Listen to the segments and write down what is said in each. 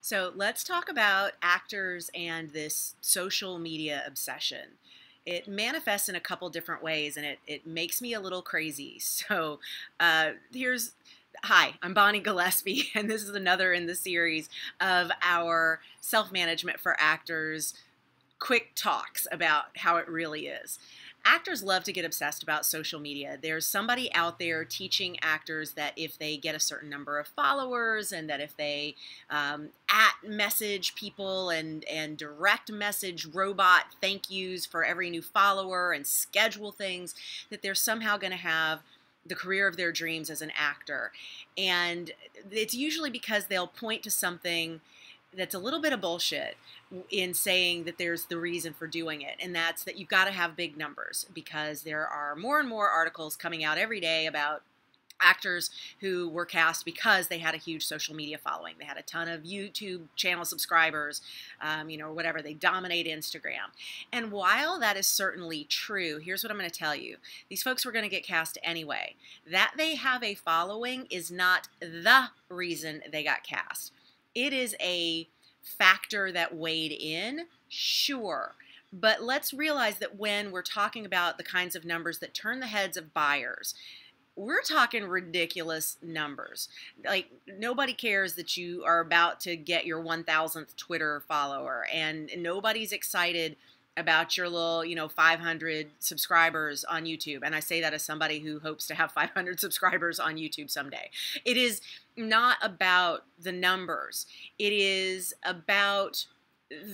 So let's talk about actors and this social media obsession. It manifests in a couple different ways and it makes me a little crazy. Hi, I'm Bonnie Gillespie, and this is another in the series of our self management for actors quick talks about how it really is. Actors love to get obsessed about social media. There's somebody out there teaching actors that if they get a certain number of followers and that if they at message people and direct message robot thank yous for every new follower and schedule things, that they're somehow going to have the career of their dreams as an actor. And it's usually because they'll point to something that's a little bit of bullshit in saying that there's the reason for doing it, and that's that you've got to have big numbers, because there are more and more articles coming out every day about actors who were cast because they had a huge social media following. They had a ton of YouTube channel subscribers, or whatever. They dominate Instagram. And while that is certainly true, here's what I'm going to tell you. These folks were going to get cast anyway. That they have a following is not the reason they got cast. It is a factor that weighed in, sure. But let's realize that when we're talking about the kinds of numbers that turn the heads of buyers, we're talking ridiculous numbers. Like, nobody cares that you are about to get your 1,000th Twitter follower, and nobody's excited about your little, 500 subscribers on YouTube. And I say that as somebody who hopes to have 500 subscribers on YouTube someday. It is not about the numbers. It is about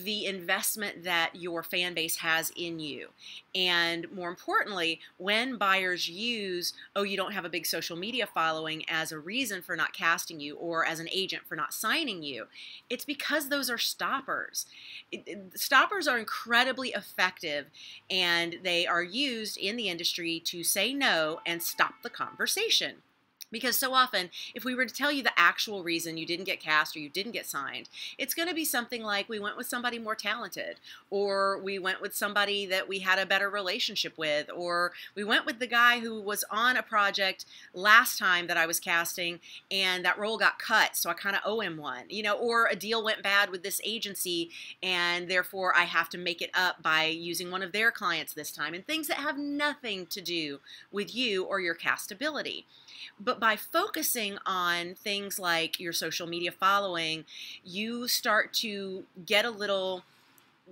the investment that your fan base has in you. And more importantly, when buyers use, oh, you don't have a big social media following, as a reason for not casting you or as an agent for not signing you, it's because those are stoppers. Stoppers are incredibly effective, and they are used in the industry to say no and stop the conversation. Because so often, if we were to tell you the actual reason you didn't get cast or you didn't get signed, it's going to be something like, we went with somebody more talented, or we went with somebody that we had a better relationship with, or we went with the guy who was on a project last time that I was casting and that role got cut, so I kind of owe him one, or a deal went bad with this agency and therefore I have to make it up by using one of their clients this time, and things that have nothing to do with you or your castability. But by focusing on things like your social media following, you start to get a little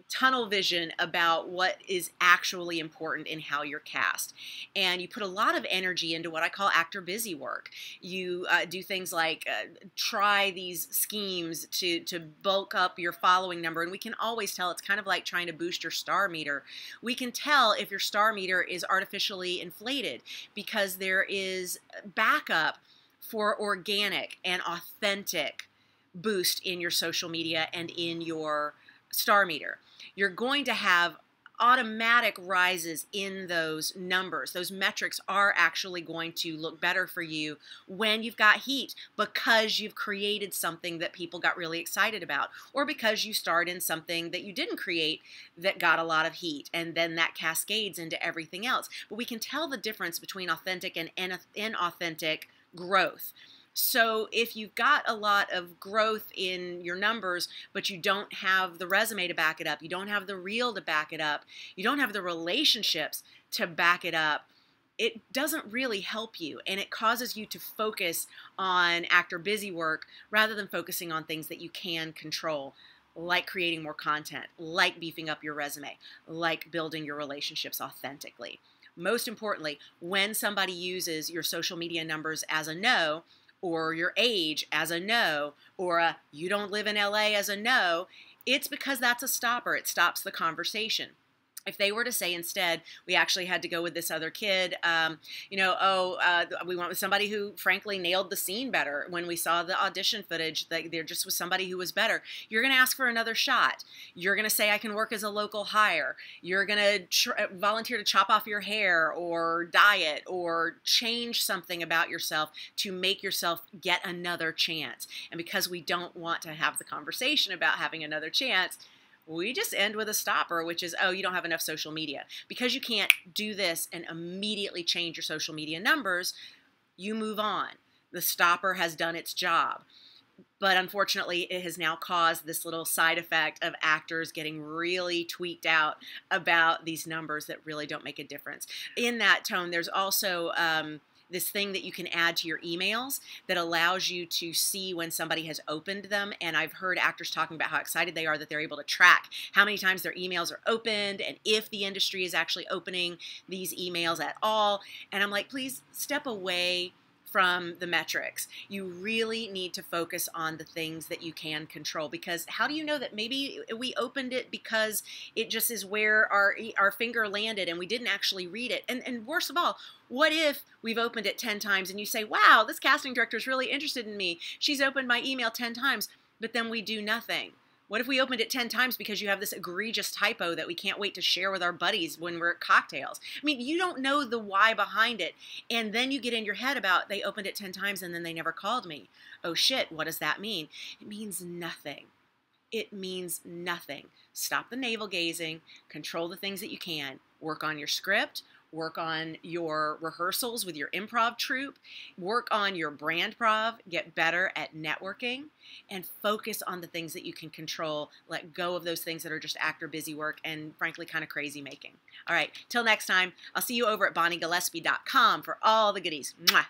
tunnel vision about what is actually important in how you're cast. And you put a lot of energy into what I call actor busy work. You do things like try these schemes to bulk up your following number. And we can always tell, it's kind of like trying to boost your star meter. We can tell if your star meter is artificially inflated because there is backup for organic and authentic boost in your social media and in your star meter. You're going to have automatic rises in those numbers. Those metrics are actually going to look better for you when you've got heat, because you've created something that people got really excited about, or because you starred in something that you didn't create that got a lot of heat, and then that cascades into everything else. But we can tell the difference between authentic and inauthentic growth. So if you've got a lot of growth in your numbers, but you don't have the resume to back it up, you don't have the reel to back it up, you don't have the relationships to back it up, it doesn't really help you, and it causes you to focus on actor busy work rather than focusing on things that you can control, like creating more content, like beefing up your resume, like building your relationships authentically. Most importantly, when somebody uses your social media numbers as a no, or your age as a no, or a you don't live in LA as a no, it's because that's a stopper. It stops the conversation. If they were to say instead, we actually had to go with this other kid, we went with somebody who frankly nailed the scene better. When we saw the audition footage, there just was somebody who was better. You're going to ask for another shot. You're going to say, I can work as a local hire. You're going to volunteer to chop off your hair or dye it or change something about yourself to make yourself get another chance. And because we don't want to have the conversation about having another chance, we just end with a stopper, which is, oh, you don't have enough social media. Because you can't do this and immediately change your social media numbers, you move on. The stopper has done its job. But unfortunately, it has now caused this little side effect of actors getting really tweaked out about these numbers that really don't make a difference. In that tone, there's also this thing that you can add to your emails that allows you to see when somebody has opened them. And I've heard actors talking about how excited they are that they're able to track how many times their emails are opened and if the industry is actually opening these emails at all. And I'm like, please step away from the metrics. You really need to focus on the things that you can control, because how do you know that maybe we opened it because it just is where our finger landed and we didn't actually read it? And worst of all, what if we've opened it 10 times and you say, wow, this casting director is really interested in me. She's opened my email 10 times, but then we do nothing. What if we opened it 10 times because you have this egregious typo that we can't wait to share with our buddies when we're at cocktails? I mean, you don't know the why behind it. And then you get in your head about they opened it 10 times and then they never called me. Oh shit, what does that mean? It means nothing. It means nothing. Stop the navel gazing, control the things that you can, work on your script, work on your rehearsals with your improv troupe, work on your brand prov, get better at networking, and focus on the things that you can control. Let go of those things that are just actor busy work and frankly kind of crazy making. All right, till next time, I'll see you over at BonnieGillespie.com for all the goodies. Mwah.